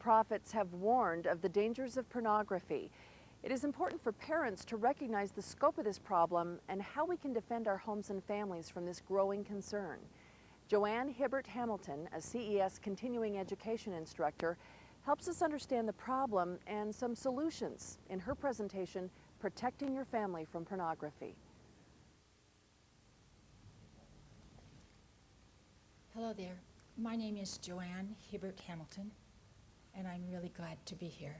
prophets have warned of the dangers of pornography. It is important for parents to recognize the scope of this problem and how we can defend our homes and families from this growing concern. JoAnn Hibbert-Hamilton, a CES continuing education instructor, helps us understand the problem and some solutions in her presentation, Protecting Your Family from Pornography. Hello there. My name is JoAnn Hibbert-Hamilton, and I'm really glad to be here.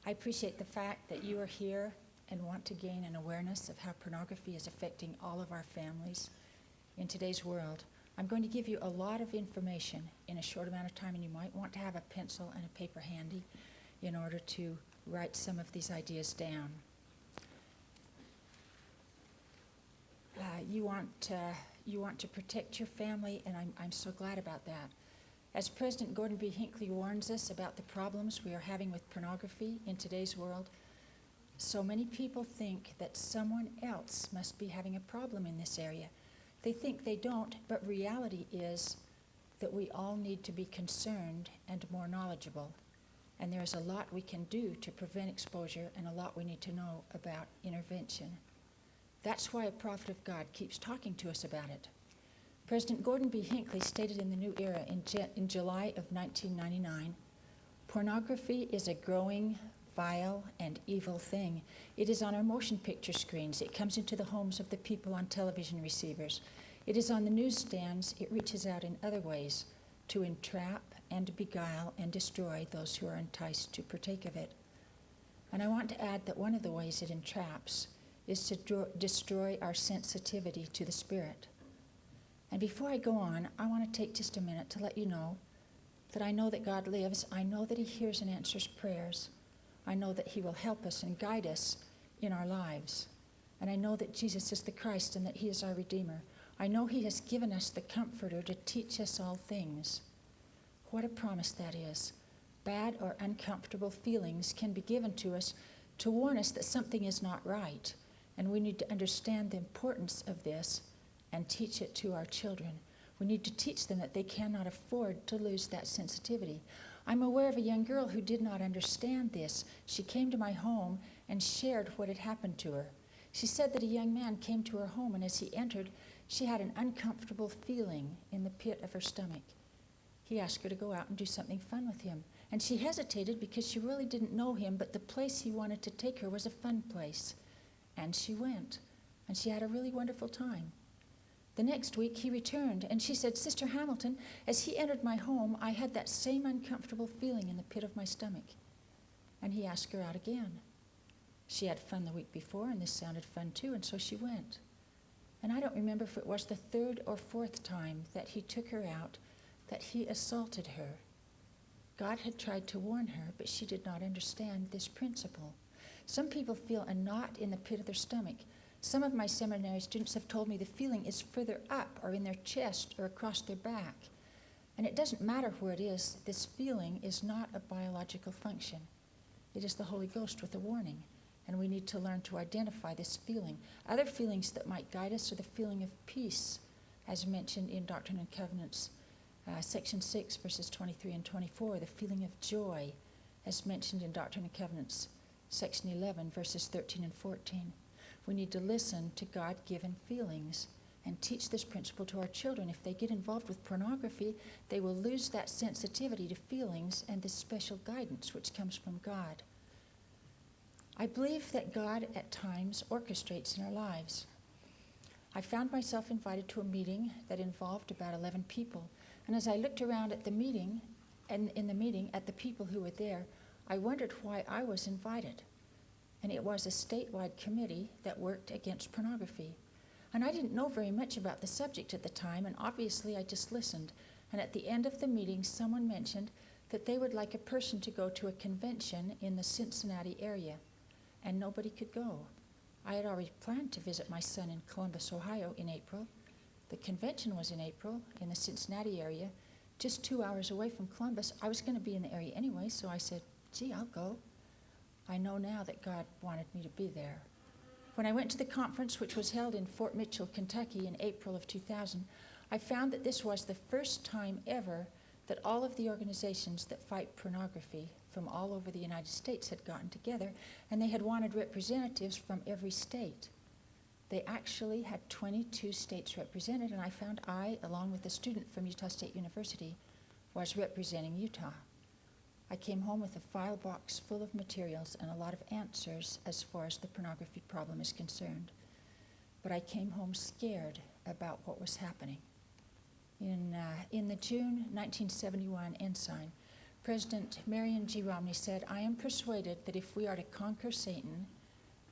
I appreciate the fact that you are here and want to gain an awareness of how pornography is affecting all of our families in today's world. I'm going to give you a lot of information in a short amount of time, and you might want to have a pencil and a paper handy in order to write some of these ideas down. You want to protect your family, and I'm so glad about that. As President Gordon B. Hinckley warns us about the problems we are having with pornography in today's world, so many people think that someone else must be having a problem in this area. They think they don't, but reality is that we all need to be concerned and more knowledgeable. And there's a lot we can do to prevent exposure and a lot we need to know about intervention. That's why a prophet of God keeps talking to us about it. President Gordon B. Hinckley stated in the New Era in July of 1999, "Pornography is a growing, vile, and evil thing. It is on our motion picture screens. It comes into the homes of the people on television receivers. It is on the newsstands. It reaches out in other ways to entrap and beguile and destroy those who are enticed to partake of it." And I want to add that one of the ways it entraps is to destroy our sensitivity to the Spirit. And before I go on, I want to take just a minute to let you know that I know that God lives. I know that He hears and answers prayers. I know that He will help us and guide us in our lives. And I know that Jesus is the Christ and that He is our Redeemer. I know He has given us the Comforter to teach us all things. What a promise that is. Bad or uncomfortable feelings can be given to us to warn us that something is not right. And we need to understand the importance of this and teach it to our children. We need to teach them that they cannot afford to lose that sensitivity. I'm aware of a young girl who did not understand this. She came to my home and shared what had happened to her. She said that a young man came to her home, and as he entered, she had an uncomfortable feeling in the pit of her stomach. He asked her to go out and do something fun with him. And she hesitated because she really didn't know him, but the place he wanted to take her was a fun place. And she went, and she had a really wonderful time. The next week he returned, and she said, "Sister Hamilton, as he entered my home, I had that same uncomfortable feeling in the pit of my stomach." And he asked her out again. She had fun the week before, and this sounded fun too, and so she went. And I don't remember if it was the third or fourth time that he took her out that he assaulted her. God had tried to warn her, but she did not understand this principle. Some people feel a knot in the pit of their stomach. Some of my seminary students have told me the feeling is further up or in their chest or across their back. And it doesn't matter where it is. This feeling is not a biological function. It is the Holy Ghost with a warning. And we need to learn to identify this feeling. Other feelings that might guide us are the feeling of peace, as mentioned in Doctrine and Covenants, section 6, verses 23 and 24. The feeling of joy, as mentioned in Doctrine and Covenants, section 11, verses 13 and 14. We need to listen to God-given feelings and teach this principle to our children. If they get involved with pornography, they will lose that sensitivity to feelings and this special guidance which comes from God. I believe that God at times orchestrates in our lives. I found myself invited to a meeting that involved about 11 people. And as I looked around at the meeting, and in the meeting at the people who were there, I wondered why I was invited. And it was a statewide committee that worked against pornography. And I didn't know very much about the subject at the time, and obviously I just listened. And at the end of the meeting, someone mentioned that they would like a person to go to a convention in the Cincinnati area, and nobody could go. I had already planned to visit my son in Columbus, Ohio in April. The convention was in April in the Cincinnati area, just 2 hours away from Columbus. I was going to be in the area anyway, so I said, "Gee, I'll go." I know now that God wanted me to be there. When I went to the conference, which was held in Fort Mitchell, Kentucky in April of 2000, I found that this was the first time ever that all of the organizations that fight pornography from all over the United States had gotten together, and they had wanted representatives from every state. They actually had 22 states represented, and I found I, along with a student from Utah State University, was representing Utah. I came home with a file box full of materials and a lot of answers as far as the pornography problem is concerned. But I came home scared about what was happening. In the June 1971 Ensign, President Marion G. Romney said, "I am persuaded that if we are to conquer Satan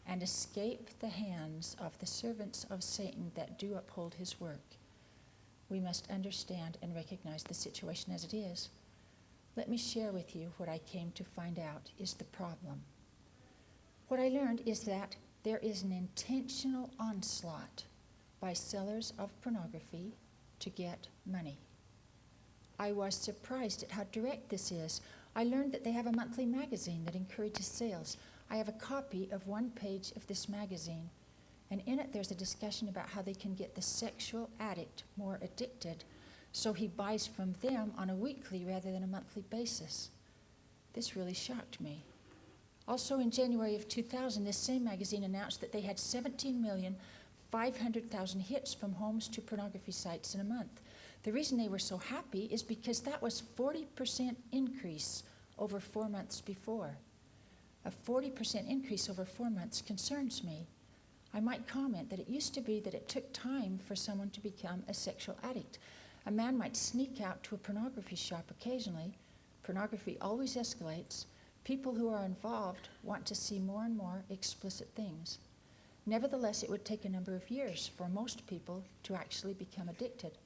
and escape the hands of the servants of Satan that do uphold his work, we must understand and recognize the situation as it is." Let me share with you what I came to find out is the problem. What I learned is that there is an intentional onslaught by sellers of pornography to get money. I was surprised at how direct this is. I learned that they have a monthly magazine that encourages sales. I have a copy of one page of this magazine, and in it there's a discussion about how they can get the sexual addict more addicted, so he buys from them on a weekly rather than a monthly basis. This really shocked me. Also in January of 2000, this same magazine announced that they had 17,500,000 hits from homes to pornography sites in a month. The reason they were so happy is because that was 40% increase over 4 months before. A 40% increase over 4 months concerns me. I might comment that it used to be that it took time for someone to become a sexual addict. A man might sneak out to a pornography shop occasionally. Pornography always escalates. People who are involved want to see more and more explicit things. Nevertheless, it would take a number of years for most people to actually become addicted.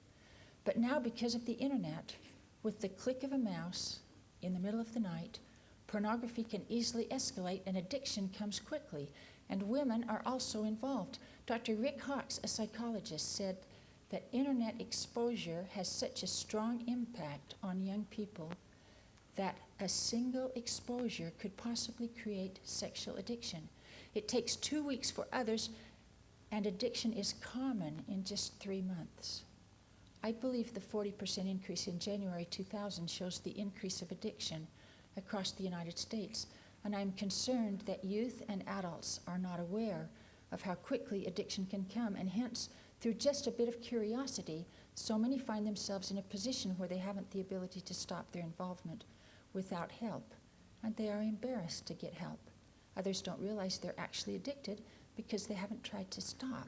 But now, because of the internet, with the click of a mouse in the middle of the night, pornography can easily escalate and addiction comes quickly, and women are also involved. Dr. Rick Hawks, a psychologist, said that internet exposure has such a strong impact on young people that a single exposure could possibly create sexual addiction. It takes 2 weeks for others, and addiction is common in just 3 months. I believe the 40% increase in January 2000 shows the increase of addiction across the United States, and I'm concerned that youth and adults are not aware of how quickly addiction can come, and hence, through just a bit of curiosity, so many find themselves in a position where they haven't the ability to stop their involvement without help, and they are embarrassed to get help. Others don't realize they're actually addicted because they haven't tried to stop.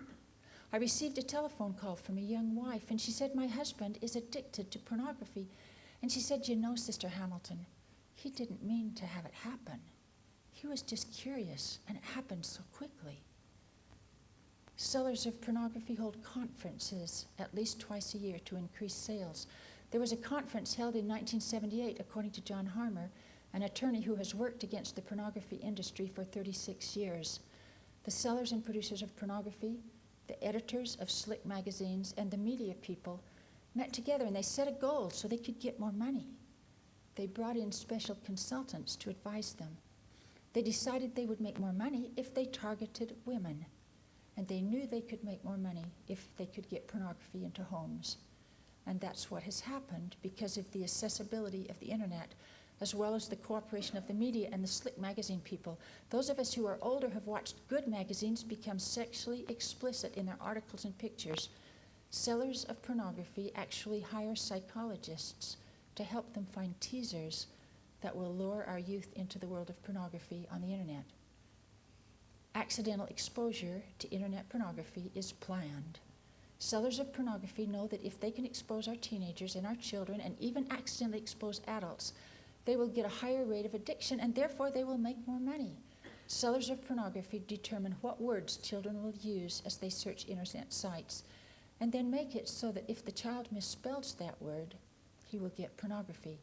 I received a telephone call from a young wife, and she said, "My husband is addicted to pornography." And she said, "You know, Sister Hamilton, he didn't mean to have it happen. He was just curious, and it happened so quickly." Sellers of pornography hold conferences at least twice a year to increase sales. There was a conference held in 1978, according to John Harmer, an attorney who has worked against the pornography industry for 36 years. The sellers and producers of pornography, the editors of slick magazines, and the media people met together, and they set a goal so they could get more money. They brought in special consultants to advise them. They decided they would make more money if they targeted women, and they knew they could make more money if they could get pornography into homes. And that's what has happened because of the accessibility of the internet, as well as the cooperation of the media and the slick magazine people. Those of us who are older have watched good magazines become sexually explicit in their articles and pictures. Sellers of pornography actually hire psychologists to help them find teasers that will lure our youth into the world of pornography on the internet. Accidental exposure to internet pornography is planned. Sellers of pornography know that if they can expose our teenagers and our children and even accidentally expose adults, they will get a higher rate of addiction, and therefore they will make more money. Sellers of pornography determine what words children will use as they search internet sites, and then make it so that if the child misspells that word, he will get pornography.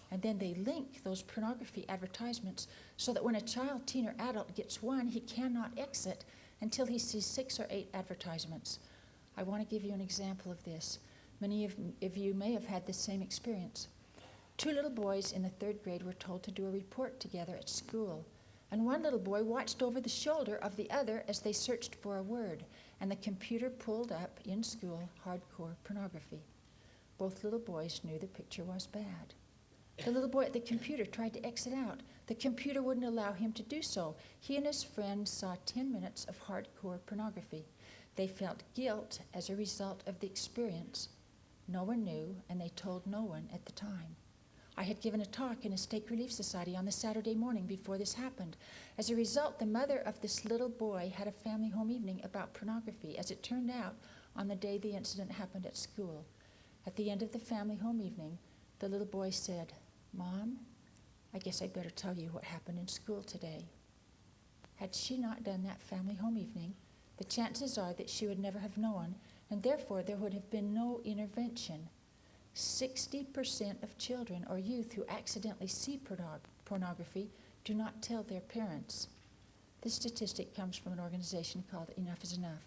And then they link those pornography advertisements so that when a child, teen, or adult gets one, he cannot exit until he sees 6 or 8 advertisements. I want to give you an example of this. Many of you may have had the same experience. 2 little boys in the 3rd grade were told to do a report together at school, and one little boy watched over the shoulder of the other as they searched for a word, and the computer pulled up in school hardcore pornography. Both little boys knew the picture was bad. The little boy at the computer tried to exit out. The computer wouldn't allow him to do so. He and his friend saw 10 minutes of hardcore pornography. They felt guilt as a result of the experience. No one knew, and they told no one at the time. I had given a talk in a stake relief society on the Saturday morning before this happened. As a result, the mother of this little boy had a family home evening about pornography, as it turned out, on the day the incident happened at school. At the end of the family home evening, the little boy said, "Mom, I guess I'd better tell you what happened in school today." Had she not done that family home evening, the chances are that she would never have known, and therefore there would have been no intervention. 60% of children or youth who accidentally see pornography do not tell their parents. This statistic comes from an organization called Enough is Enough.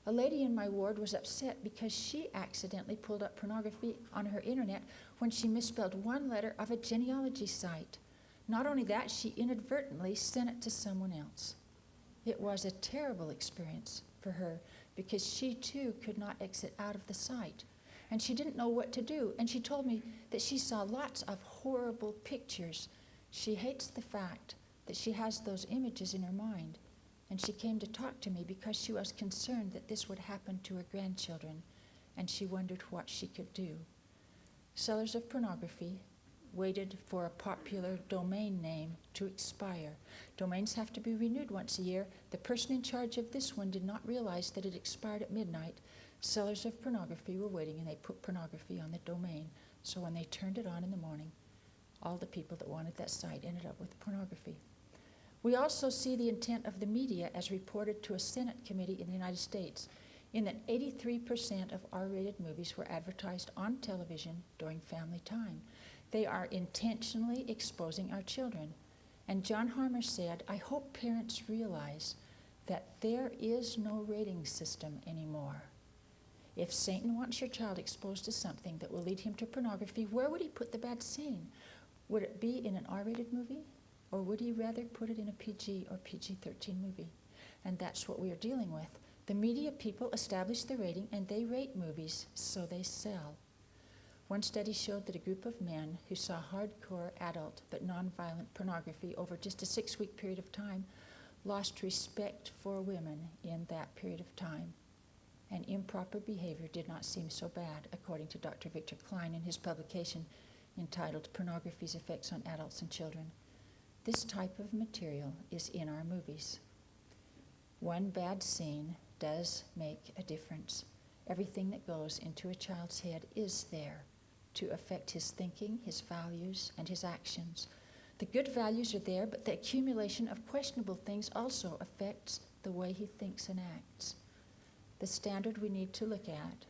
A lady in my ward was upset because she accidentally pulled up pornography on her internet when she misspelled one letter of a genealogy site. Not only that, she inadvertently sent it to someone else. It was a terrible experience for her because she too could not exit out of the site. And she didn't know what to do. And she told me that she saw lots of horrible pictures. She hates the fact that she has those images in her mind. And she came to talk to me because she was concerned that this would happen to her grandchildren, and she wondered what she could do. Sellers of pornography waited for a popular domain name to expire. Domains have to be renewed once a year. The person in charge of this one did not realize that it expired at midnight. Sellers of pornography were waiting, and they put pornography on the domain. So when they turned it on in the morning, all the people that wanted that site ended up with pornography. We also see the intent of the media as reported to a Senate committee in the United States, in that 83% of R-rated movies were advertised on television during family time. They are intentionally exposing our children. And John Harmer said, "I hope parents realize that there is no rating system anymore. If Satan wants your child exposed to something that will lead him to pornography, where would he put the bad scene? Would it be in an R-rated movie? Or would he rather put it in a PG or PG-13 movie?" And that's what we are dealing with. The media people establish the rating, and they rate movies, so they sell. One study showed that a group of men who saw hardcore adult but nonviolent pornography over just a 6-week period of time lost respect for women in that period of time. And improper behavior did not seem so bad, according to Dr. Victor Klein in his publication entitled "Pornography's Effects on Adults and Children." This type of material is in our movies. One bad scene does make a difference. Everything that goes into a child's head is there to affect his thinking, his values, and his actions. The good values are there, but the accumulation of questionable things also affects the way he thinks and acts. The standard we need to look at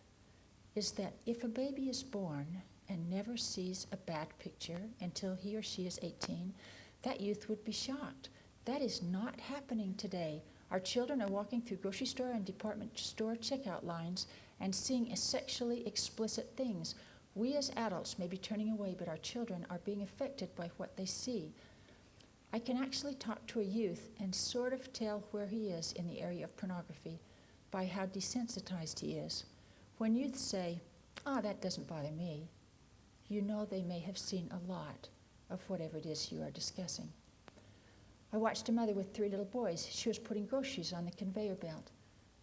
is that if a baby is born and never sees a bad picture until he or she is 18, that youth would be shocked. That is not happening today. Our children are walking through grocery store and department store checkout lines and seeing sexually explicit things. We as adults may be turning away, but our children are being affected by what they see. I can actually talk to a youth and sort of tell where he is in the area of pornography by how desensitized he is. When youth say, "that doesn't bother me," you know they may have seen a lot of whatever it is you are discussing. I watched a mother with 3 little boys. She was putting groceries on the conveyor belt.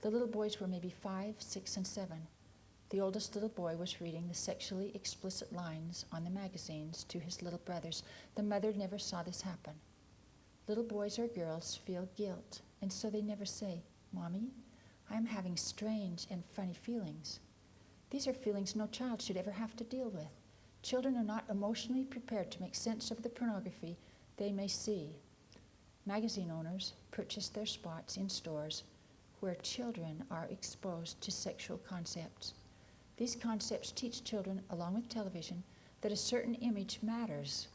The little boys were maybe 5, 6, and 7. The oldest little boy was reading the sexually explicit lines on the magazines to his little brothers. The mother never saw this happen. Little boys or girls feel guilt, and so they never say, "Mommy, I'm having strange and funny feelings." These are feelings no child should ever have to deal with. Children are not emotionally prepared to make sense of the pornography they may see. Magazine owners purchase their spots in stores where children are exposed to sexual concepts. These concepts teach children, along with television, that a certain image matters.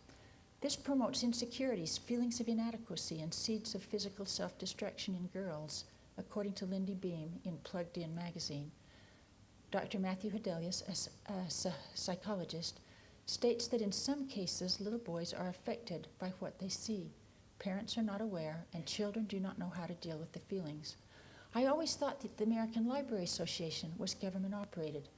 This promotes insecurities, feelings of inadequacy, and seeds of physical self-destruction in girls, according to Lindy Beam in Plugged In magazine. Dr. Matthew Hedelius, a psychologist, states that in some cases little boys are affected by what they see. Parents are not aware, and children do not know how to deal with the feelings. I always thought that the American Library Association was government operated.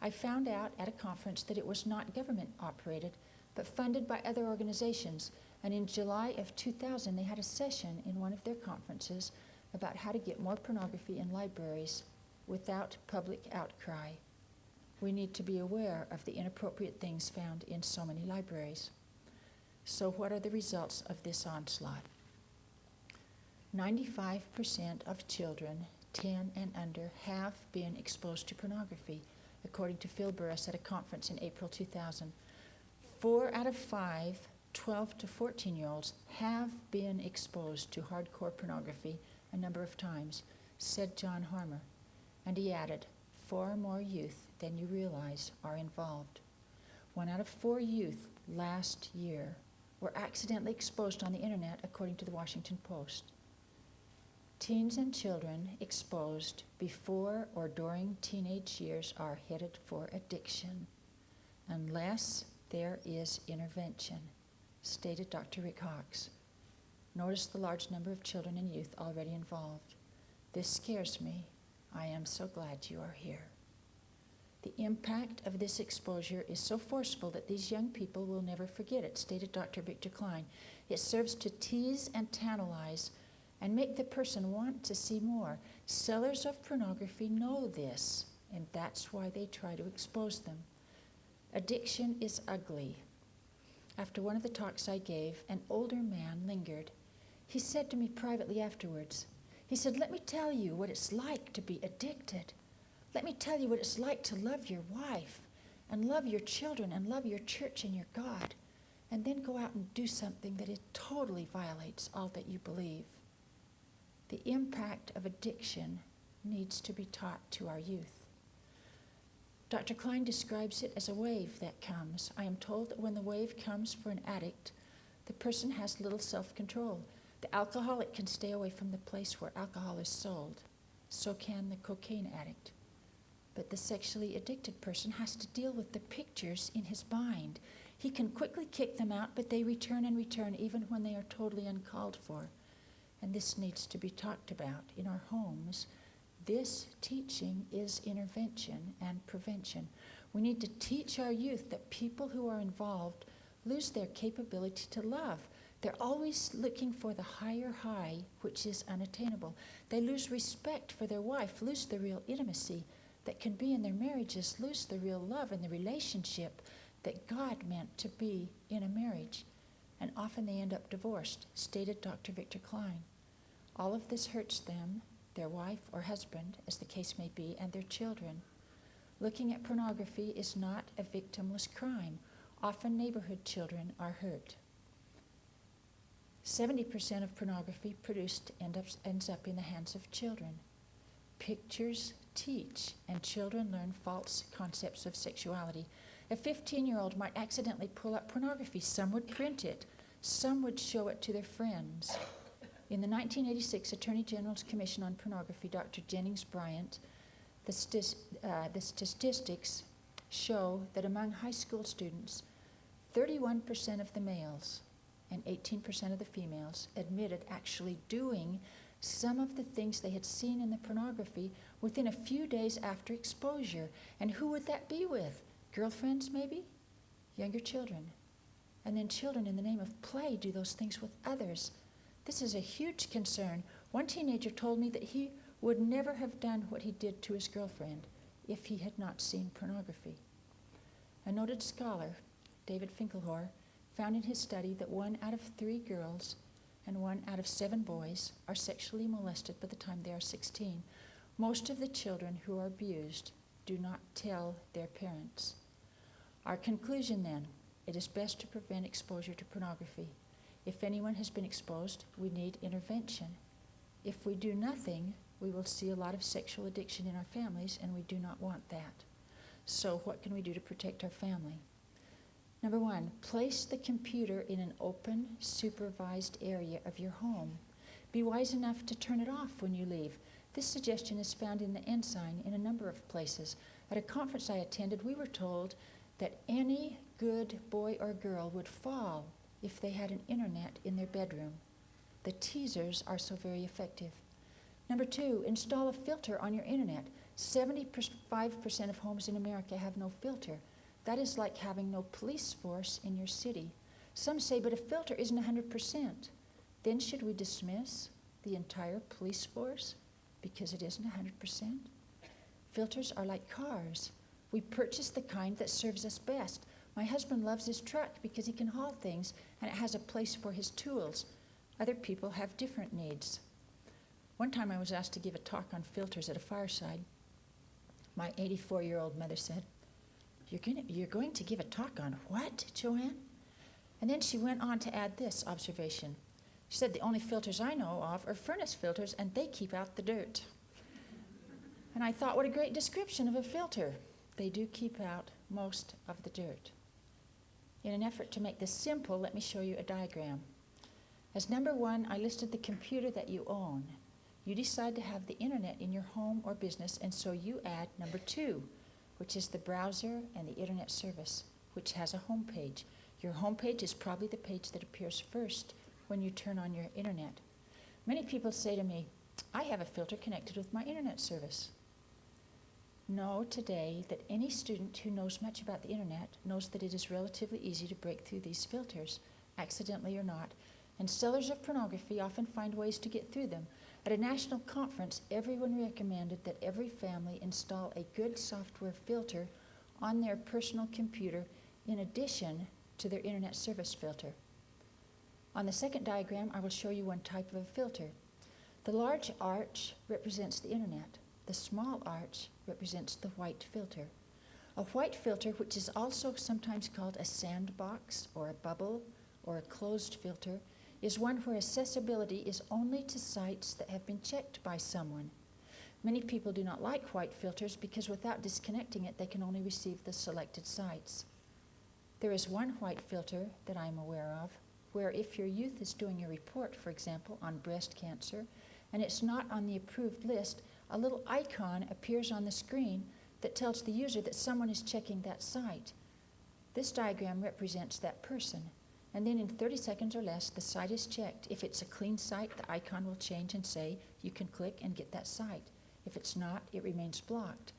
I found out at a conference that it was not government operated, but funded by other organizations. And in July of 2000, they had a session in one of their conferences about how to get more pornography in libraries without public outcry. We need to be aware of the inappropriate things found in so many libraries. So what are the results of this onslaught? 95% of children 10 and under have been exposed to pornography, according to Phil Burris at a conference in April 2000. 4 out of 5 12 to 14-year-olds have been exposed to hardcore pornography a number of times, said John Harmer. And he added, far more youth than you realize are involved. 1 out of 4 youth last year were accidentally exposed on the internet, according to the Washington Post. Teens and children exposed before or during teenage years are headed for addiction unless there is intervention, stated Dr. Rick Hawks. Notice the large number of children and youth already involved. This scares me. I am so glad you are here. The impact of this exposure is so forceful that these young people will never forget it, stated Dr. Victor Klein. It serves to tease and tantalize and make the person want to see more. Sellers of pornography know this, and that's why they try to expose them. Addiction is ugly. After one of the talks I gave, an older man lingered. He said to me privately afterwards, he said, let me tell you what it's like to be addicted. Let me tell you what it's like to love your wife and love your children and love your church and your God, and then go out and do something that it totally violates all that you believe. The impact of addiction needs to be taught to our youth. Dr. Klein describes it as a wave that comes. I am told that when the wave comes for an addict, the person has little self-control. The alcoholic can stay away from the place where alcohol is sold. So can the cocaine addict. But the sexually addicted person has to deal with the pictures in his mind. He can quickly kick them out, but they return and return even when they are totally uncalled for. And this needs to be talked about in our homes. This teaching is intervention and prevention. We need to teach our youth that people who are involved lose their capability to love. They're always looking for the higher high, which is unattainable. They lose respect for their wife, lose the real intimacy that can be in their marriages, lose the real love and the relationship that God meant to be in a marriage. And often they end up divorced, stated Dr. Victor Klein. All of this hurts them, their wife or husband, as the case may be, and their children. Looking at pornography is not a victimless crime. Often neighborhood children are hurt. 70% of pornography produced ends up in the hands of children. Pictures teach, and children learn false concepts of sexuality. A 15-year-old might accidentally pull up pornography. Some would print it. Some would show it to their friends. In the 1986 Attorney General's Commission on Pornography, Dr. Jennings Bryant, the statistics show that among high school students, 31% of the males and 18% of the females admitted actually doing some of the things they had seen in the pornography within a few days after exposure. And who would that be with? Girlfriends, maybe? Younger children. And then children, in the name of play, do those things with others. This is a huge concern. One teenager told me that he would never have done what he did to his girlfriend if he had not seen pornography. A noted scholar, David Finkelhor, found in his study that 1 out of 3 girls and 1 out of 7 boys are sexually molested by the time they are 16. Most of the children who are abused do not tell their parents. Our conclusion then, it is best to prevent exposure to pornography. If anyone has been exposed, we need intervention. If we do nothing, we will see a lot of sexual addiction in our families, and we do not want that. So what can we do to protect our family? Number 1, place the computer in an open, supervised area of your home. Be wise enough to turn it off when you leave. This suggestion is found in the Ensign in a number of places. At a conference I attended, we were told that any good boy or girl would fall if they had an internet in their bedroom. The teasers are so very effective. Number 2, install a filter on your internet. 75% of homes in America have no filter. That is like having no police force in your city. Some say, but a filter isn't 100%. Then should we dismiss the entire police force because it isn't 100%? Filters are like cars. We purchase the kind that serves us best. My husband loves his truck because he can haul things and it has a place for his tools. Other people have different needs. One time I was asked to give a talk on filters at a fireside. My 84-year-old mother said, You're going to give a talk on what, JoAnn? And then she went on to add this observation. She said, the only filters I know of are furnace filters, and they keep out the dirt. And I thought, what a great description of a filter. They do keep out most of the dirt. In an effort to make this simple, let me show you a diagram. As number 1, I listed the computer that you own. You decide to have the internet in your home or business, and so you add number 2, which is the browser and the internet service, which has a home page. Your home page is probably the page that appears first when you turn on your internet. Many people say to me, I have a filter connected with my internet service. Know today that any student who knows much about the internet knows that it is relatively easy to break through these filters, accidentally or not, and sellers of pornography often find ways to get through them. At a national conference, everyone recommended that every family install a good software filter on their personal computer in addition to their internet service filter. On the second diagram, I will show you one type of a filter. The large arch represents the internet. The small arch represents the white filter. A white filter, which is also sometimes called a sandbox or a bubble or a closed filter, is one where accessibility is only to sites that have been checked by someone. Many people do not like white filters because without disconnecting it, they can only receive the selected sites. There is one white filter that I am aware of, where if your youth is doing a report, for example, on breast cancer, and it's not on the approved list, a little icon appears on the screen that tells the user that someone is checking that site. This diagram represents that person. And then in 30 seconds or less, the site is checked. If it's a clean site, the icon will change and say, you can click and get that site. If it's not, it remains blocked.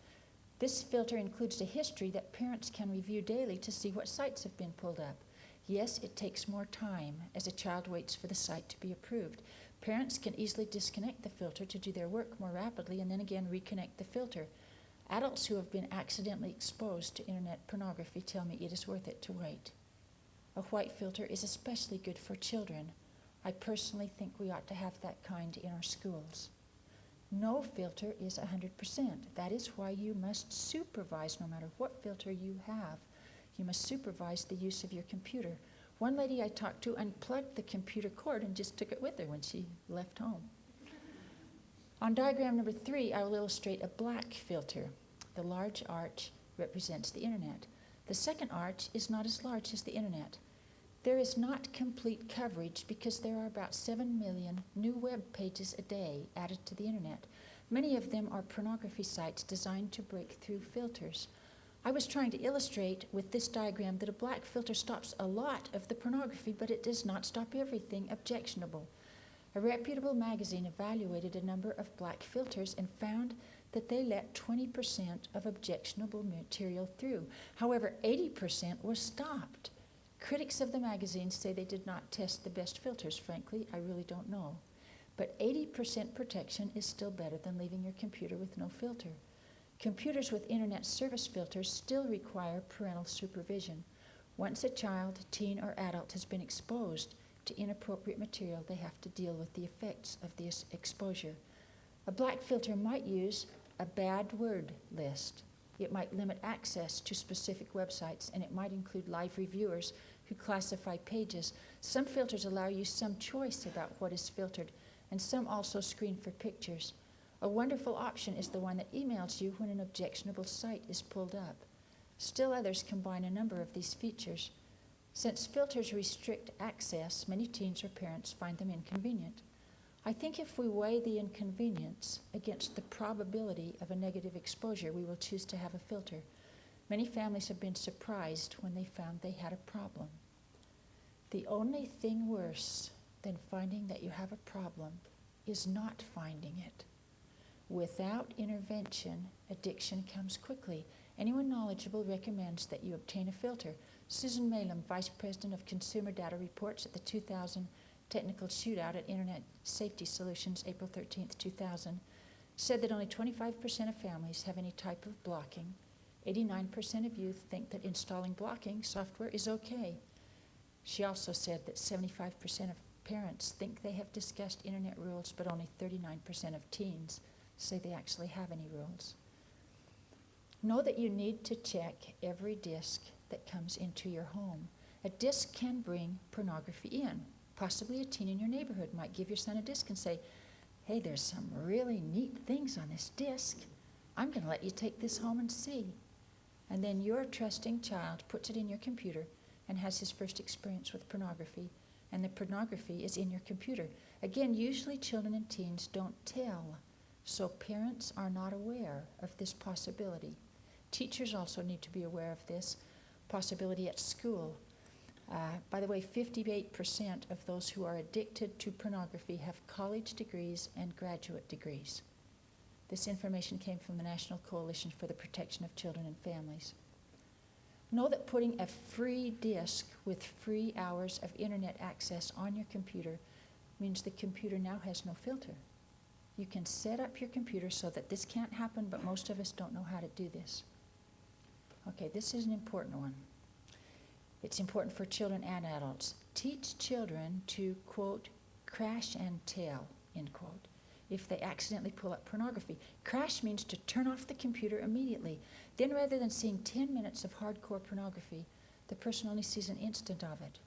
This filter includes a history that parents can review daily to see what sites have been pulled up. Yes, it takes more time as a child waits for the site to be approved. Parents can easily disconnect the filter to do their work more rapidly and then again reconnect the filter. Adults who have been accidentally exposed to internet pornography tell me it is worth it to wait. A white filter is especially good for children. I personally think we ought to have that kind in our schools. No filter is 100%. That is why you must supervise no matter what filter you have. You must supervise the use of your computer. One lady I talked to unplugged the computer cord and just took it with her when she left home. On diagram number 3, I will illustrate a black filter. The large arch represents the internet. The second arch is not as large as the internet. There is not complete coverage because there are about 7 million new web pages a day added to the internet. Many of them are pornography sites designed to break through filters. I was trying to illustrate with this diagram that a black filter stops a lot of the pornography, but it does not stop everything objectionable. A reputable magazine evaluated a number of black filters and found that they let 20% of objectionable material through. However, 80% was stopped. Critics of the magazine say they did not test the best filters. Frankly, I really don't know. But 80% protection is still better than leaving your computer with no filter. Computers with internet service filters still require parental supervision. Once a child, teen, or adult has been exposed to inappropriate material, they have to deal with the effects of this exposure. A black filter might use a bad word list. It might limit access to specific websites, and it might include live reviewers who classify pages. Some filters allow you some choice about what is filtered, and some also screen for pictures. A wonderful option is the one that emails you when an objectionable site is pulled up. Still others combine a number of these features. Since filters restrict access, many teens or parents find them inconvenient. I think if we weigh the inconvenience against the probability of a negative exposure, we will choose to have a filter. Many families have been surprised when they found they had a problem. The only thing worse than finding that you have a problem is not finding it. Without intervention, addiction comes quickly. Anyone knowledgeable recommends that you obtain a filter. Susan Malem, Vice President of Consumer Data, reports at the 2000 Technical Shootout at Internet Safety Solutions, April 13th, 2000, said that only 25% of families have any type of blocking. 89% of youth think that installing blocking software is okay. She also said that 75% of parents think they have discussed internet rules, but only 39% of teens say they actually have any rules. Know that you need to check every disc that comes into your home. A disc can bring pornography in. Possibly a teen in your neighborhood might give your son a disc and say, hey, there's some really neat things on this disc. I'm going to let you take this home and see. And then your trusting child puts it in your computer and has his first experience with pornography, and the pornography is in your computer. Again, usually children and teens don't tell, so parents are not aware of this possibility. Teachers also need to be aware of this possibility at school. By the way, 58% of those who are addicted to pornography have college degrees and graduate degrees. This information came from the National Coalition for the Protection of Children and Families. Know that putting a free disk with free hours of internet access on your computer means the computer now has no filter. You can set up your computer so that this can't happen, but most of us don't know how to do this. Okay, this is an important one. It's important for children and adults. Teach children to, quote, crash and tell, end quote, if they accidentally pull up pornography. Crash means to turn off the computer immediately. Then rather than seeing 10 minutes of hardcore pornography, the person only sees an instant of it.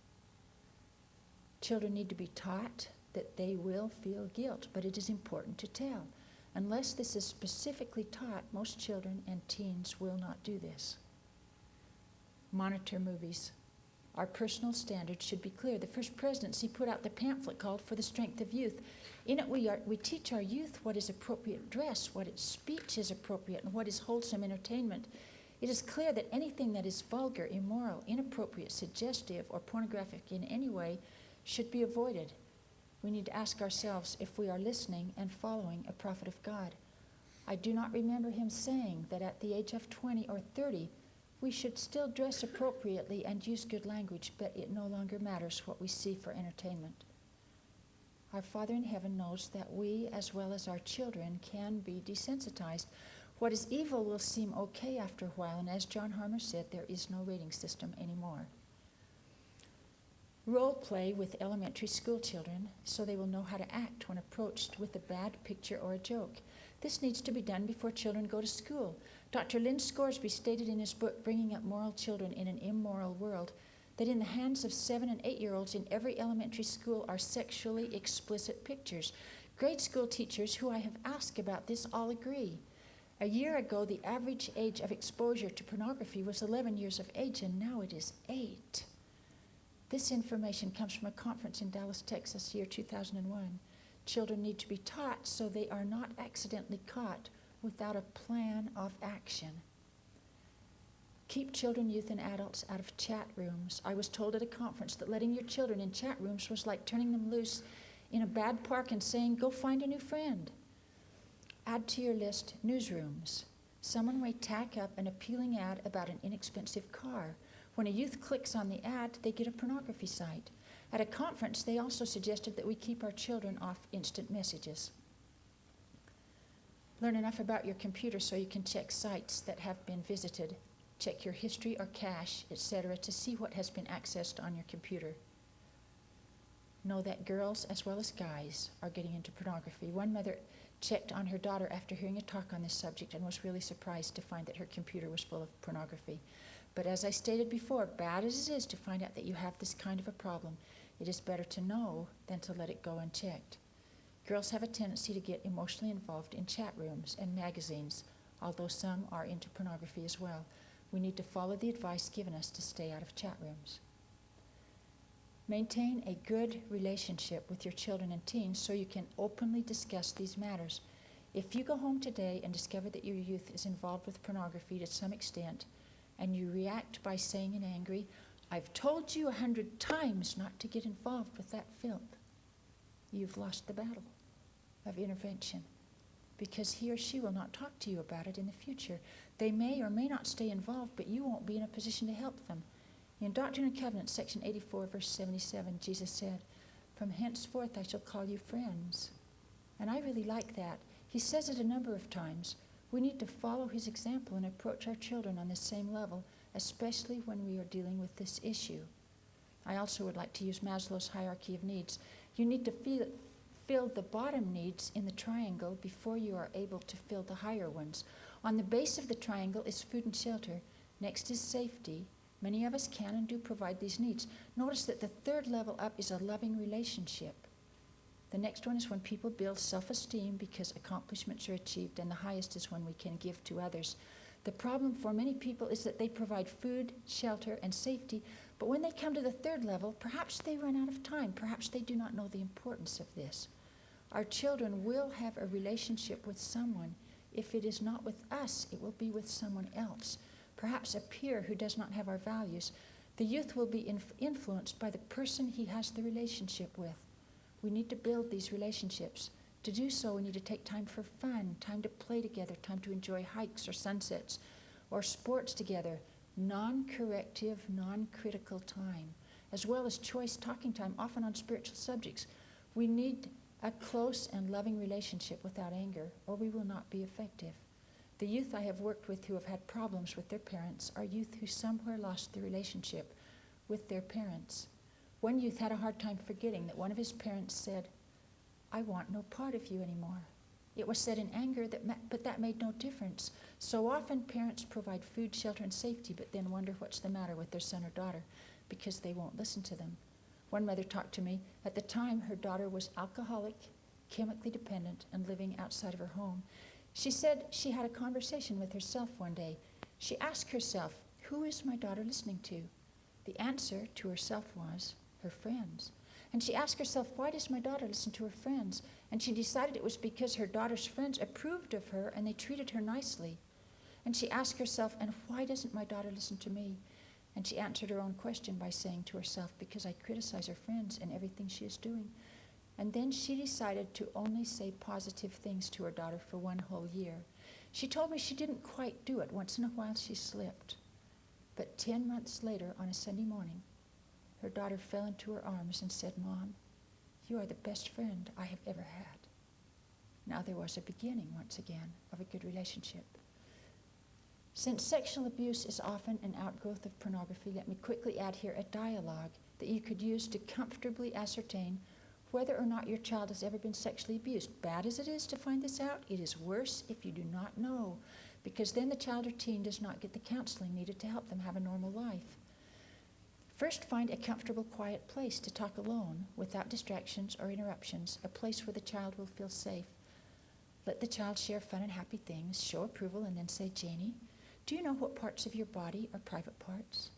Children need to be taught that they will feel guilt, but it is important to tell. Unless this is specifically taught, most children and teens will not do this. Monitor movies. Our personal standards should be clear. The first presidency put out the pamphlet called For the Strength of Youth. In it we teach our youth what is appropriate dress, what speech is appropriate, and what is wholesome entertainment. It is clear that anything that is vulgar, immoral, inappropriate, suggestive, or pornographic in any way should be avoided. We need to ask ourselves if we are listening and following a prophet of God. I do not remember him saying that at the age of 20 or 30, we should still dress appropriately and use good language, but it no longer matters what we see for entertainment. Our Father in heaven knows that we, as well as our children, can be desensitized. What is evil will seem okay after a while, and as John Harmer said, there is no rating system anymore. Role play with elementary school children so they will know how to act when approached with a bad picture or a joke. This needs to be done before children go to school. Dr. Lynn Scoresby stated in his book, Bringing Up Moral Children in an Immoral World, that in the hands of 7- and 8-year-olds in every elementary school are sexually explicit pictures. Grade school teachers who I have asked about this all agree. A year ago, the average age of exposure to pornography was 11 years of age, and now it is 8. This information comes from a conference in Dallas, Texas, year 2001. Children need to be taught so they are not accidentally caught without a plan of action. Keep children, youth, and adults out of chat rooms. I was told at a conference that letting your children in chat rooms was like turning them loose in a bad park and saying, go find a new friend. Add to your list newsrooms. Someone may tack up an appealing ad about an inexpensive car. When a youth clicks on the ad, they get a pornography site. At a conference, they also suggested that we keep our children off instant messages. Learn enough about your computer so you can check sites that have been visited, check your history or cache, etc., to see what has been accessed on your computer. Know that girls as well as guys are getting into pornography. One mother checked on her daughter after hearing a talk on this subject and was really surprised to find that her computer was full of pornography. But as I stated before, bad as it is to find out that you have this kind of a problem, it is better to know than to let it go unchecked. Girls have a tendency to get emotionally involved in chat rooms and magazines, although some are into pornography as well. We need to follow the advice given us to stay out of chat rooms. Maintain a good relationship with your children and teens so you can openly discuss these matters. If you go home today and discover that your youth is involved with pornography to some extent, and you react by saying in angry, I've told you 100 times not to get involved with that filth, you've lost the battle of intervention. because he or she will not talk to you about it in the future. They may or may not stay involved, but you won't be in a position to help them. In Doctrine and Covenants, section 84, verse 77, Jesus said, "From henceforth I shall call you friends." And I really like that. He says it a number of times. We need to follow his example and approach our children on the same level, especially when we are dealing with this issue. I also would like to use Maslow's hierarchy of needs. You need to fill the bottom needs in the triangle before you are able to fill the higher ones. On the base of the triangle is food and shelter. Next is safety. Many of us can and do provide these needs. Notice that the third level up is a loving relationship. The next one is when people build self-esteem because accomplishments are achieved, and the highest is when we can give to others. The problem for many people is that they provide food, shelter, and safety, but when they come to the third level, perhaps they run out of time. Perhaps they do not know the importance of this. Our children will have a relationship with someone. If it is not with us, it will be with someone else, perhaps a peer who does not have our values. The youth will be influenced by the person he has the relationship with. We need to build these relationships. To do so, we need to take time for fun, time to play together, time to enjoy hikes or sunsets or sports together, non-corrective, non-critical time, as well as choice talking time, often on spiritual subjects. We need a close and loving relationship without anger, or we will not be effective. The youth I have worked with who have had problems with their parents are youth who somewhere lost the relationship with their parents. One youth had a hard time forgetting that one of his parents said, "I want no part of you anymore." It was said in anger, but that made no difference. So often parents provide food, shelter, and safety, but then wonder what's the matter with their son or daughter because they won't listen to them. One mother talked to me. At the time, her daughter was alcoholic, chemically dependent, and living outside of her home. She said she had a conversation with herself one day. She asked herself, "Who is my daughter listening to?" The answer to herself was, her friends. And she asked herself, "Why does my daughter listen to her friends?" And she decided it was because her daughter's friends approved of her and they treated her nicely. And she asked herself, "And why doesn't my daughter listen to me?" And she answered her own question by saying to herself, "Because I criticize her friends and everything she is doing." And then she decided to only say positive things to her daughter for one whole year. She told me she didn't quite do it. Once in a while she slipped. But 10 months later, on a Sunday morning, her daughter fell into her arms and said, "Mom, you are the best friend I have ever had." Now there was a beginning, once again, of a good relationship. Since sexual abuse is often an outgrowth of pornography, let me quickly add here a dialogue that you could use to comfortably ascertain whether or not your child has ever been sexually abused. Bad as it is to find this out, it is worse if you do not know, because then the child or teen does not get the counseling needed to help them have a normal life. First, find a comfortable, quiet place to talk alone, without distractions or interruptions, a place where the child will feel safe. Let the child share fun and happy things, show approval, and then say, "Janie, do you know what parts of your body are private parts?"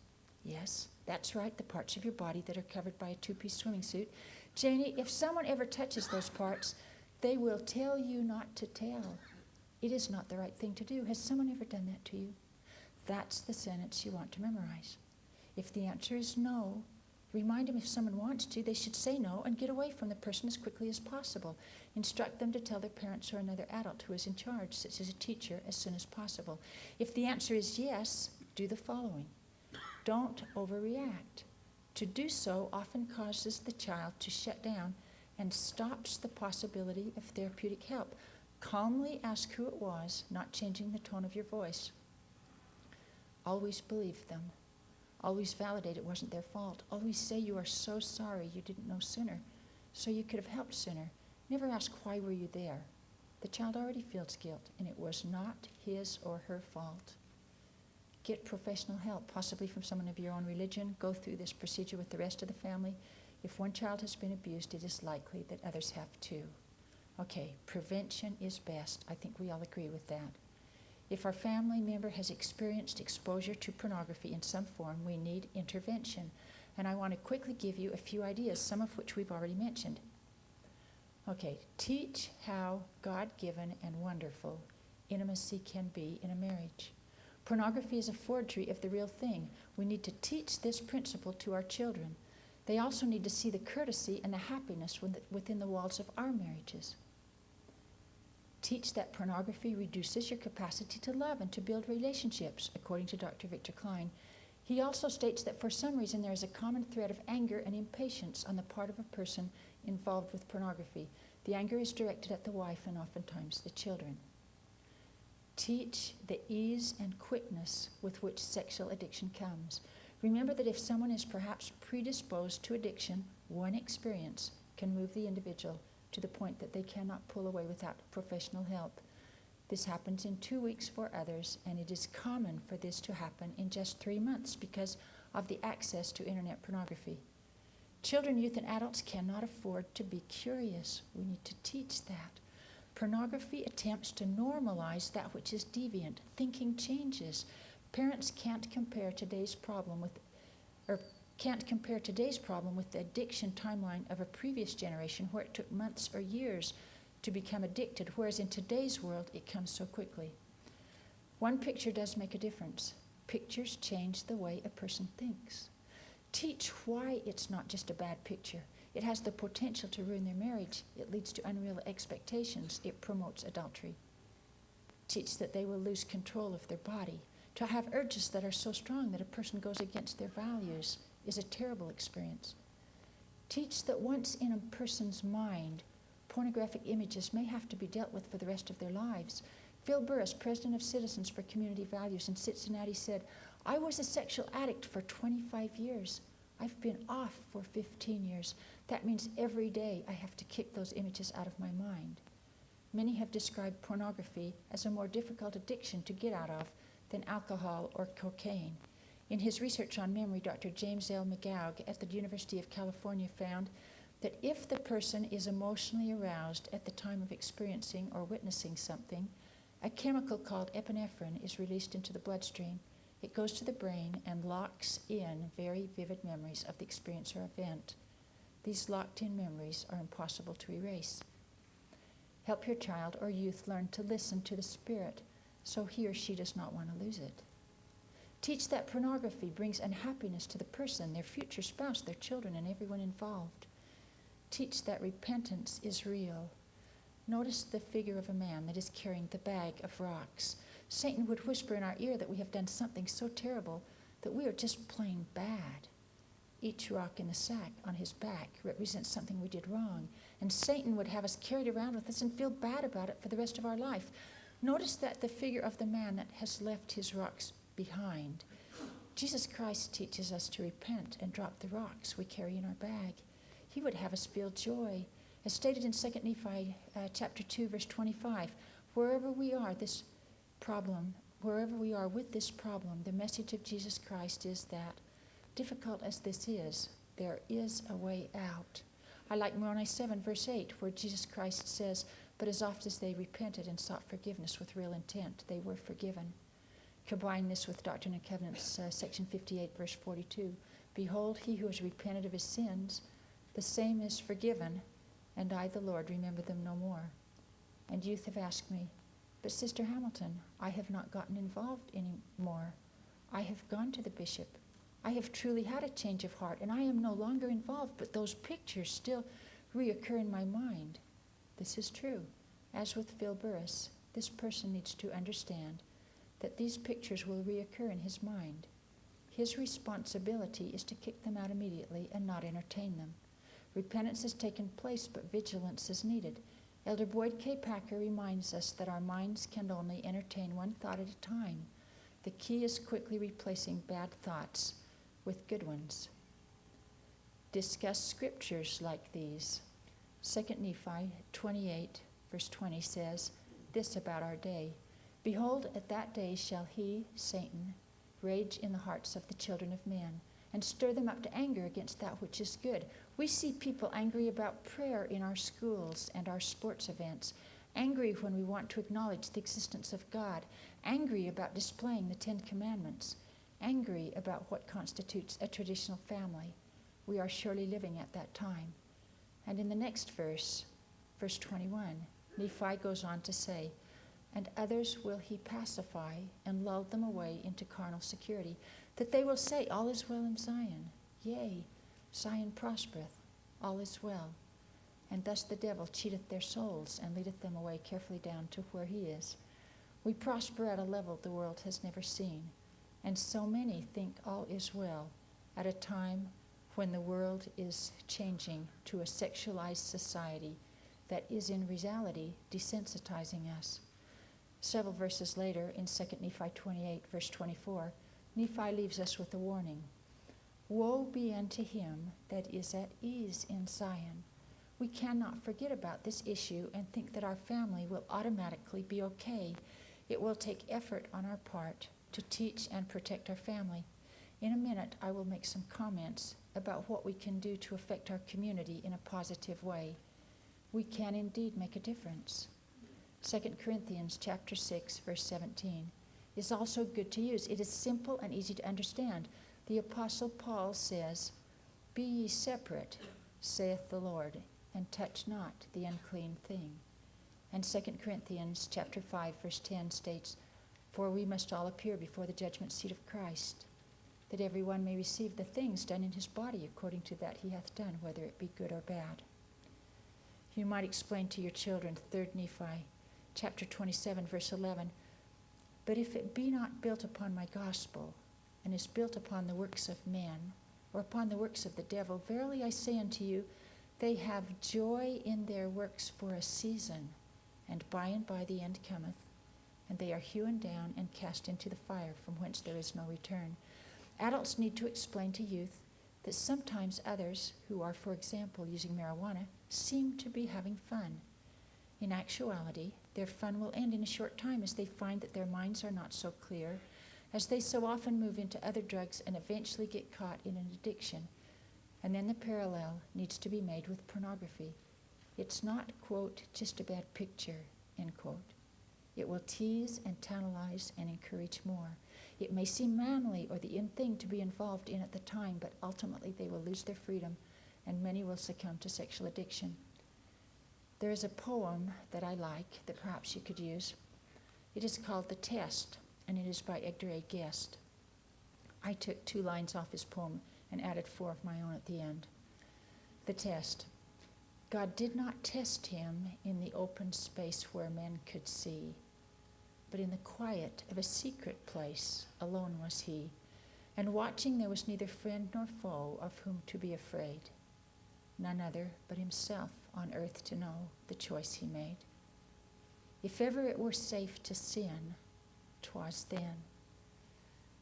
"Yes, that's right, the parts of your body that are covered by a two-piece swimming suit." "Janie, if someone ever touches those parts, they will tell you not to tell. It is not the right thing to do. Has someone ever done that to you?" That's the sentence you want to memorize. If the answer is no, remind them if someone wants to, they should say no and get away from the person as quickly as possible. Instruct them to tell their parents or another adult who is in charge, such as a teacher, as soon as possible. If the answer is yes, do the following. Don't overreact. To do so often causes the child to shut down and stops the possibility of therapeutic help. Calmly ask who it was, not changing the tone of your voice. Always believe them. Always validate it wasn't their fault. Always say you are so sorry you didn't know sooner, so you could have helped sooner. Never ask why were you there. The child already feels guilt, and it was not his or her fault. Get professional help, possibly from someone of your own religion. Go through this procedure with the rest of the family. If one child has been abused, it is likely that others have too. Okay, prevention is best. I think we all agree with that. If our family member has experienced exposure to pornography in some form, we need intervention. And I want to quickly give you a few ideas, some of which we've already mentioned. Okay, teach how God-given and wonderful intimacy can be in a marriage. Pornography is a forgery of the real thing. We need to teach this principle to our children. They also need to see the courtesy and the happiness within the walls of our marriages. Teach that pornography reduces your capacity to love and to build relationships, according to Dr. Victor Klein. He also states that for some reason there is a common thread of anger and impatience on the part of a person involved with pornography. The anger is directed at the wife and oftentimes the children. Teach the ease and quickness with which sexual addiction comes. Remember that if someone is perhaps predisposed to addiction, one experience can move the individual to the point that they cannot pull away without professional help. This happens in 2 weeks for others, and it is common for this to happen in just 3 months because of the access to internet pornography. Children, youth, and adults cannot afford to be curious. We need to teach that. Pornography attempts to normalize that which is deviant. Thinking changes. Parents can't compare today's problem with the addiction timeline of a previous generation where it took months or years to become addicted, whereas in today's world it comes so quickly. One picture does make a difference. Pictures change the way a person thinks. Teach why it's not just a bad picture. It has the potential to ruin their marriage. It leads to unreal expectations. It promotes adultery. Teach that they will lose control of their body. To have urges that are so strong that a person goes against their values is a terrible experience. Teach that once in a person's mind, pornographic images may have to be dealt with for the rest of their lives. Phil Burris, president of Citizens for Community Values in Cincinnati, said, "I was a sexual addict for 25 years. I've been off for 15 years. That means every day I have to kick those images out of my mind." Many have described pornography as a more difficult addiction to get out of than alcohol or cocaine. In his research on memory, Dr. James L. McGough at the University of California found that if the person is emotionally aroused at the time of experiencing or witnessing something, a chemical called epinephrine is released into the bloodstream. It goes to the brain and locks in very vivid memories of the experience or event. These locked-in memories are impossible to erase. Help your child or youth learn to listen to the Spirit so he or she does not want to lose it. Teach that pornography brings unhappiness to the person, their future spouse, their children, and everyone involved. Teach that repentance is real. Notice the figure of a man that is carrying the bag of rocks. Satan would whisper in our ear that we have done something so terrible that we are just plain bad. Each rock in the sack on his back represents something we did wrong, and Satan would have us carried around with us and feel bad about it for the rest of our life. Notice that the figure of the man that has left his rocks behind. Jesus Christ teaches us to repent and drop the rocks we carry in our bag. He would have us feel joy. As stated in 2 Nephi chapter 2, verse 25, wherever we are with this problem, the message of Jesus Christ is that, difficult as this is, there is a way out. I like Moroni 7, verse 8, where Jesus Christ says, "But as oft as they repented and sought forgiveness with real intent, they were forgiven." Combine this with Doctrine and Covenants, section 58, verse 42. "Behold, he who has repented of his sins, the same is forgiven, and I, the Lord, remember them no more." And youth have asked me, "But Sister Hamilton, I have not gotten involved anymore. I have gone to the bishop. I have truly had a change of heart, and I am no longer involved, but those pictures still reoccur in my mind." This is true. As with Phil Burris, this person needs to understand that these pictures will reoccur in his mind. His responsibility is to kick them out immediately and not entertain them. Repentance has taken place, but vigilance is needed. Elder Boyd K. Packer reminds us that our minds can only entertain one thought at a time. The key is quickly replacing bad thoughts with good ones. Discuss scriptures like these. 2 Nephi 28, verse 20 says this about our day: "Behold, at that day shall he, Satan, rage in the hearts of the children of men, and stir them up to anger against that which is good." We see people angry about prayer in our schools and our sports events, angry when we want to acknowledge the existence of God, angry about displaying the 10 Commandments, angry about what constitutes a traditional family. We are surely living at that time. And in the next verse, verse 21, Nephi goes on to say, "And others will he pacify and lull them away into carnal security, that they will say, all is well in Zion. Yea, Zion prospereth, all is well. and thus the devil cheateth their souls and leadeth them away carefully down to where he is. We prosper at a level the world has never seen, and so many think all is well at a time when the world is changing to a sexualized society that is in reality desensitizing us. Several verses later, in 2 Nephi 28, verse 24, Nephi leaves us with a warning. Woe be unto him that is at ease in Zion. We cannot forget about this issue and think that our family will automatically be okay. It will take effort on our part to teach and protect our family. In a minute, I will make some comments about what we can do to affect our community in a positive way. We can indeed make a difference. 2 Corinthians chapter 6, verse 17 is also good to use. It is simple and easy to understand. The Apostle Paul says, Be ye separate, saith the Lord, and touch not the unclean thing. And 2 Corinthians chapter 5, verse 10 states, For we must all appear before the judgment seat of Christ, that every one may receive the things done in his body according to that he hath done, whether it be good or bad. You might explain to your children 3 Nephi chapter 27, verse 11, But if it be not built upon my gospel, and is built upon the works of men, or upon the works of the devil, verily I say unto you, they have joy in their works for a season, and by the end cometh, and they are hewn down and cast into the fire, from whence there is no return. Adults need to explain to youth that sometimes others who are, for example, using marijuana, seem to be having fun. In actuality, their fun will end in a short time as they find that their minds are not so clear, as they so often move into other drugs and eventually get caught in an addiction. And then the parallel needs to be made with pornography. It's not, quote, just a bad picture, end quote. It will tease and tantalize and encourage more. It may seem manly or the in thing to be involved in at the time, but ultimately they will lose their freedom and many will succumb to sexual addiction. There is a poem that I like that perhaps you could use. It is called The Test, and it is by Edgar A. Guest. I took 2 lines off his poem and added 4 of my own at the end. The Test. God did not test him in the open space where men could see, but in the quiet of a secret place alone was he, and watching there was neither friend nor foe of whom to be afraid, none other but himself on earth to know the choice he made. If ever it were safe to sin, 'twas then.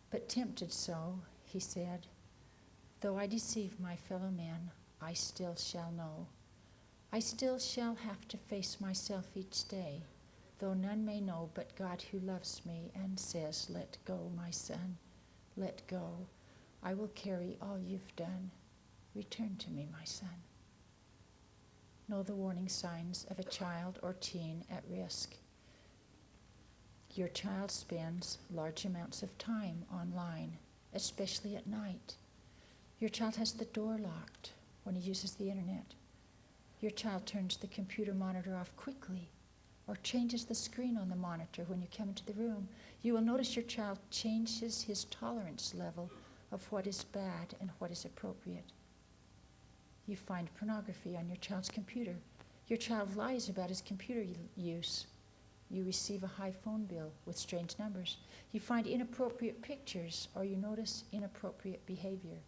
But tempted so, he said, Though I deceive my fellow men, I still shall know. I still shall have to face myself each day, though none may know but God who loves me and says, Let go, my son, let go. I will carry all you've done. Return to me, my son. Know the warning signs of a child or teen at risk. Your child spends large amounts of time online, especially at night. Your child has the door locked when he uses the internet. Your child turns the computer monitor off quickly or changes the screen on the monitor when you come into the room. You will notice your child changes his tolerance level of what is bad and what is appropriate. You find pornography on your child's computer. Your child lies about his computer use. You receive a high phone bill with strange numbers. You find inappropriate pictures or you notice inappropriate behavior.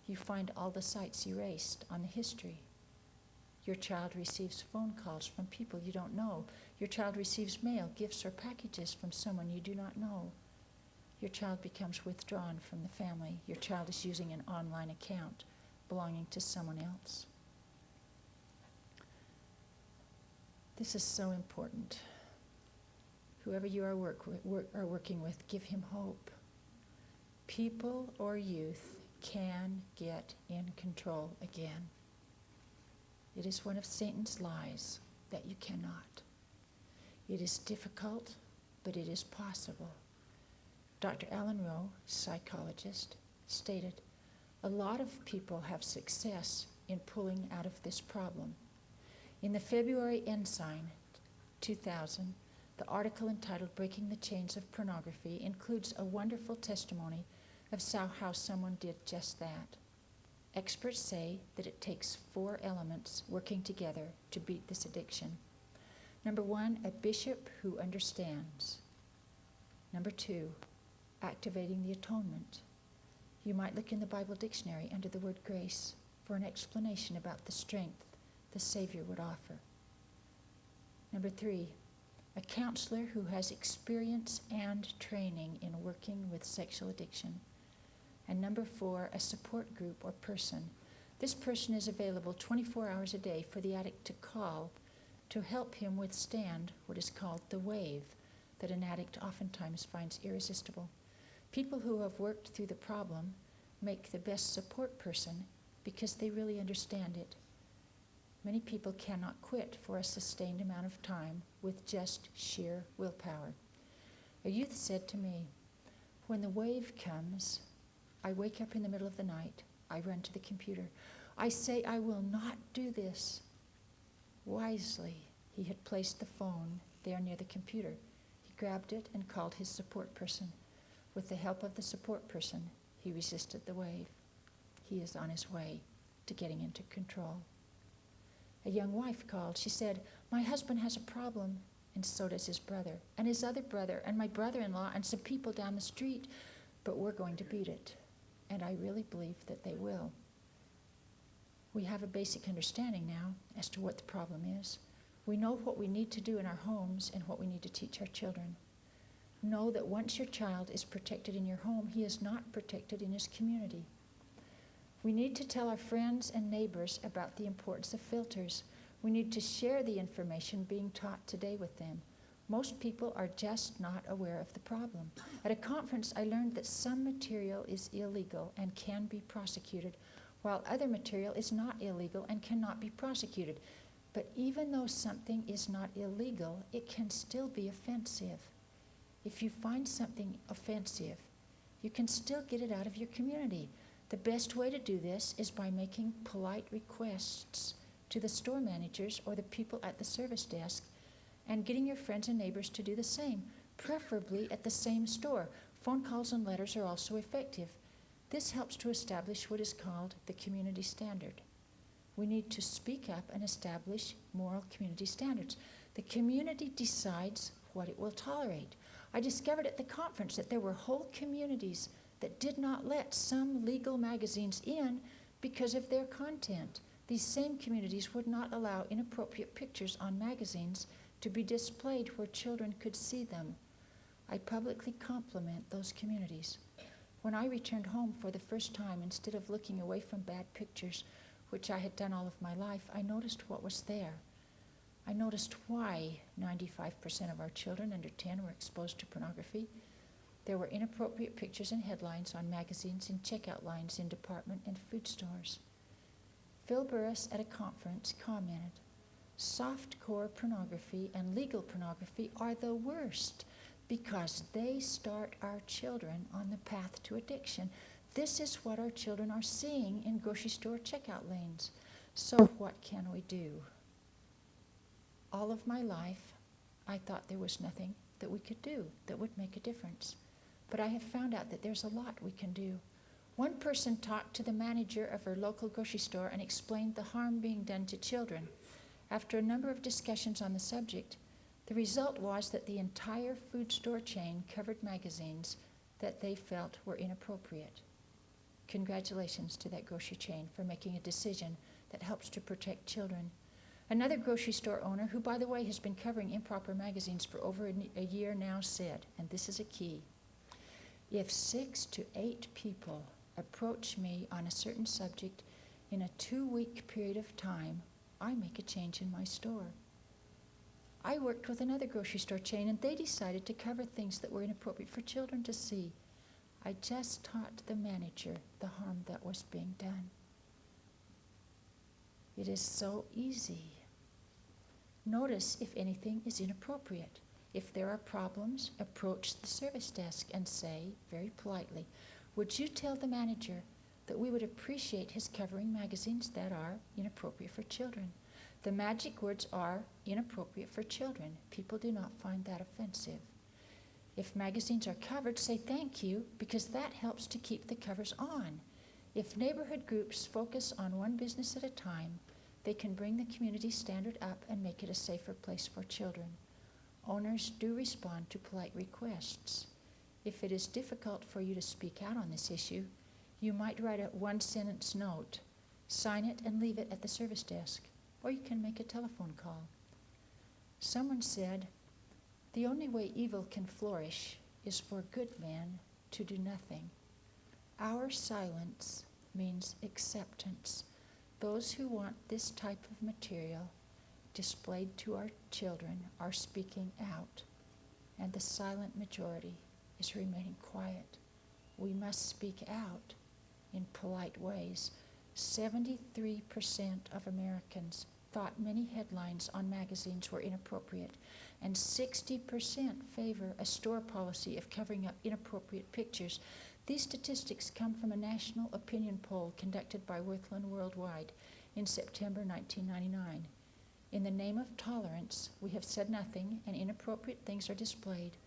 You find all the sites erased on the history. Your child receives phone calls from people you don't know. Your child receives mail, gifts, or packages from someone you do not know. Your child becomes withdrawn from the family. Your child is using an online account belonging to someone else. This is so important. Whoever you are working with, give him hope. People or youth can get in control again. It is one of Satan's lies that you cannot. It is difficult, but it is possible. Dr. Alan Rowe, psychologist, stated, a lot of people have success in pulling out of this problem. In the February Ensign 2000, the article entitled Breaking the Chains of Pornography includes a wonderful testimony of how someone did just that. Experts say that it takes 4 elements working together to beat this addiction. Number 1, a bishop who understands. Number 2, activating the atonement. You might look in the Bible dictionary under the word grace for an explanation about the strength the Savior would offer. Number 3, a counselor who has experience and training in working with sexual addiction. And number 4, a support group or person. This person is available 24 hours a day for the addict to call to help him withstand what is called the wave that an addict oftentimes finds irresistible. People who have worked through the problem make the best support person because they really understand it. Many people cannot quit for a sustained amount of time with just sheer willpower. A youth said to me, "When the wave comes, I wake up in the middle of the night. I run to the computer. I say, I will not do this." Wisely, he had placed the phone there near the computer. He grabbed it and called his support person. With the help of the support person, he resisted the wave. He is on his way to getting into control. A young wife called. She said, "My husband has a problem, and so does his brother, and his other brother, and my brother-in-law, and some people down the street, but we're going to beat it. And I really believe that they will." We have a basic understanding now as to what the problem is. We know what we need to do in our homes and what we need to teach our children. Know that once your child is protected in your home, he is not protected in his community. We need to tell our friends and neighbors about the importance of filters. We need to share the information being taught today with them. Most people are just not aware of the problem. At a conference, I learned that some material is illegal and can be prosecuted, while other material is not illegal and cannot be prosecuted. But even though something is not illegal, it can still be offensive. If you find something offensive, you can still get it out of your community. The best way to do this is by making polite requests to the store managers or the people at the service desk and getting your friends and neighbors to do the same, preferably at the same store. Phone calls and letters are also effective. This helps to establish what is called the community standard. We need to speak up and establish moral community standards. The community decides what it will tolerate. I discovered at the conference that there were whole communities that did not let some legal magazines in because of their content. These same communities would not allow inappropriate pictures on magazines to be displayed where children could see them. I publicly compliment those communities. When I returned home for the first time, instead of looking away from bad pictures, which I had done all of my life, I noticed what was there. I noticed why 95% of our children under 10 were exposed to pornography. There were inappropriate pictures and headlines on magazines and checkout lines in department and food stores. Phil Burris at a conference commented, "Softcore pornography and legal pornography are the worst because they start our children on the path to addiction. This is what our children are seeing in grocery store checkout lanes. So what can we do?" All of my life, I thought there was nothing that we could do that would make a difference. But I have found out that there's a lot we can do. One person talked to the manager of her local grocery store and explained the harm being done to children. After a number of discussions on the subject, the result was that the entire food store chain covered magazines that they felt were inappropriate. Congratulations to that grocery chain for making a decision that helps to protect children. Another grocery store owner, who by the way has been covering improper magazines for over a year now, said, and this is a key, "If 6 to 8 people approach me on a certain subject in a 2-week period of time, I make a change in my store." I worked with another grocery store chain and they decided to cover things that were inappropriate for children to see. I just taught the manager the harm that was being done. It is so easy. Notice if anything is inappropriate. If there are problems, approach the service desk and say, very politely, "Would you tell the manager that we would appreciate his covering magazines that are inappropriate for children?" The magic words are inappropriate for children. People do not find that offensive. If magazines are covered, say thank you, because that helps to keep the covers on. If neighborhood groups focus on one business at a time, they can bring the community standard up and make it a safer place for children. Owners do respond to polite requests. If it is difficult for you to speak out on this issue, you might write a one-sentence note, sign it and leave it at the service desk, or you can make a telephone call. Someone said, "The only way evil can flourish is for good men to do nothing." Our silence means acceptance. Those who want this type of material displayed to our children are speaking out, and the silent majority is remaining quiet. We must speak out in polite ways. 73% of Americans thought many headlines on magazines were inappropriate, and 60% favor a store policy of covering up inappropriate pictures. These statistics come from a national opinion poll conducted by Worthland Worldwide in September 1999. In the name of tolerance, we have said nothing, and inappropriate things are displayed,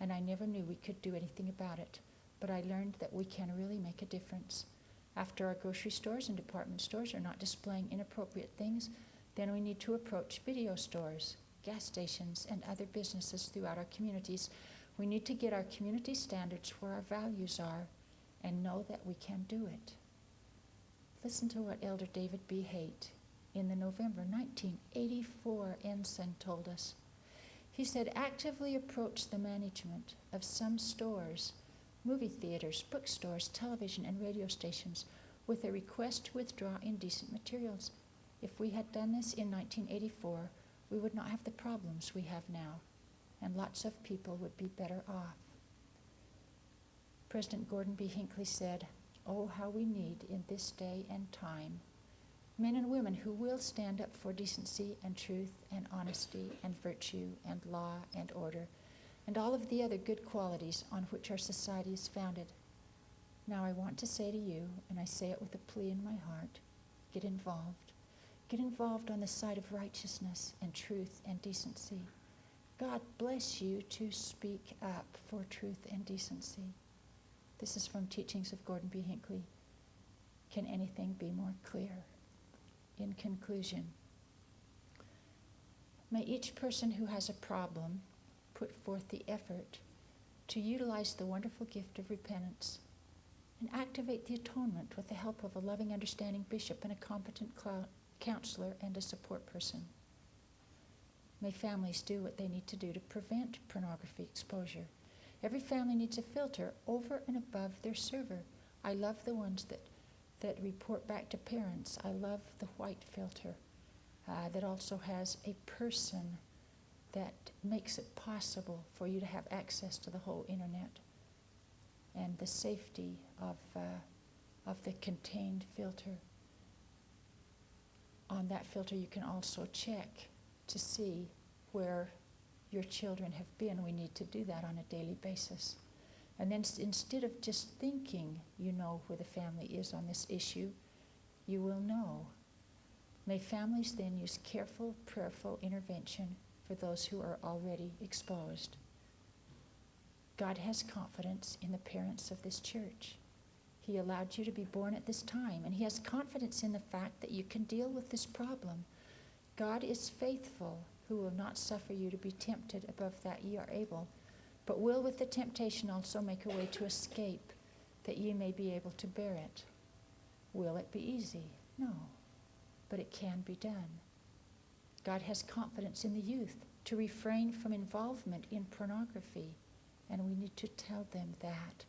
and I never knew we could do anything about it, but I learned that we can really make a difference. After our grocery stores and department stores are not displaying inappropriate things, then we need to approach video stores, gas stations, and other businesses throughout our communities. We need to get our community standards where our values are and know that we can do it. Listen to what Elder David B. Haight in the November 1984 ensign told us. He said, "Actively approach the management of some stores, movie theaters, bookstores, television, and radio stations with a request to withdraw indecent materials. If we had done this in 1984, we would not have the problems we have now, and lots of people would be better off." President Gordon B. Hinckley said, "Oh, how we need in this day and time men and women who will stand up for decency and truth and honesty and virtue and law and order and all of the other good qualities on which our society is founded." Now I want to say to you, and I say it with a plea in my heart, get involved. Get involved on the side of righteousness and truth and decency. God bless you to speak up for truth and decency. This is from Teachings of Gordon B. Hinckley. Can anything be more clear? In conclusion, may each person who has a problem put forth the effort to utilize the wonderful gift of repentance and activate the atonement with the help of a loving, understanding bishop and a competent counselor and a support person. May families do what they need to do to prevent pornography exposure. Every family needs a filter over and above their server. I love the ones that report back to parents. I love the white filter that also has a person that makes it possible for you to have access to the whole internet, and the safety of the contained filter. On that filter you can also check to see where your children have been. We need to do that on a daily basis. And then instead of just thinking you know where the family is on this issue, you will know. May families then use careful, prayerful intervention for those who are already exposed. God has confidence in the parents of this church. He allowed you to be born at this time, and He has confidence in the fact that you can deal with this problem. God is faithful, who will not suffer you to be tempted above that ye are able, but will with the temptation also make a way to escape, that ye may be able to bear it. Will it be easy? No, but it can be done. God has confidence in the youth to refrain from involvement in pornography, and we need to tell them that.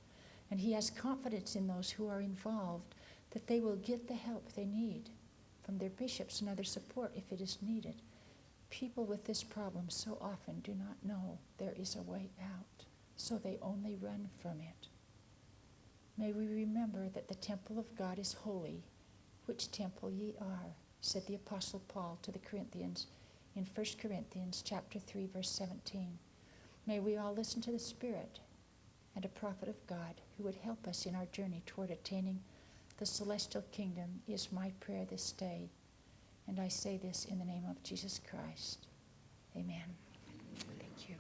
And He has confidence in those who are involved that they will get the help they need from their bishops and other support if it is needed. People with this problem so often do not know there is a way out, so they only run from it. May we remember that the temple of God is holy, which temple ye are, said the Apostle Paul to the Corinthians in 1 Corinthians chapter 3, verse 17. May we all listen to the Spirit and a prophet of God who would help us in our journey toward attaining the celestial kingdom is my prayer this day. And I say this in the name of Jesus Christ. Amen. Thank you.